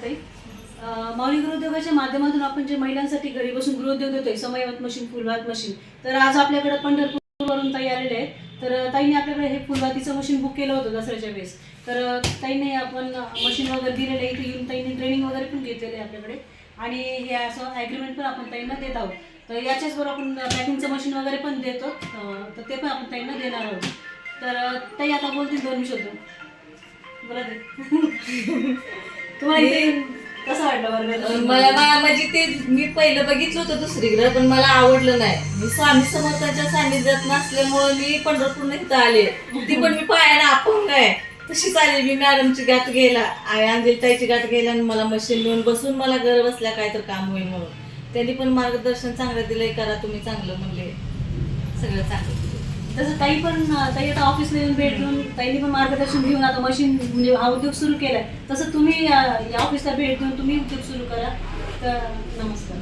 ताई. माऊली गृहोद्योगाच्या माध्यमातून आपण जे महिलांसाठी घरी बसून गृहोद्योग देतोय, समयवत मशीन, फुलवात मशीन, तर आज आपल्याकडे पंढरपूरवरून ताई आलेले आहेत. तर ताईने आपल्याकडे हे फुलवातीचं मशीन बुक केलं होतं दसऱ्याच्या वेळेस. तर ताईने आपण मशीन वगैरे दिलेलं आहे, इथे येऊन ताईने ट्रेनिंग वगैरे पण घेतलेलं आहे आपल्याकडे, आणि हे असं ॲग्रीमेंट पण आपण ताईंना देत आहोत. तर याच्याचबरोबर आपण पॅकिंगचं मशीन वगैरे पण देतो, तर ते पण आपण ताईंना देणार आहोत. तर ताई आता बोलतील 2 शब्द. बोला ताई. तुम्हाला इथे कसं वाटलं वर्गात? मला म्हणजे ते मी पहिलं बघितलं होतं दुसरीकडे, पण मला आवडलं नाही. मी स्वामी समर्थांच्या सानिध्यात नसल्यामुळे मी पंढरपूर इथं आले. ती पण मी पायाने अपंग आहे तशीच आले. मी मॅडमची गाठ घ्यायला, अंजलीताईची गाठ घ्यायला, आणि मला मशीन घेऊन बसून मला घर बसल्या काय तर काम होईल म्हणून त्यांनी पण मार्गदर्शन चांगलं दिलंय. करा तुम्ही चांगलं म्हणले, सगळं चांगलं. तसं ताई आता ऑफिसला येऊन भेट देऊन ताईने पण मार्गदर्शन घेऊन आता मशीन म्हणजे हा उद्योग सुरू केलाय. तसं तुम्ही या ऑफिसला भेट देऊन तुम्ही उद्योग सुरू करा. तर नमस्कार.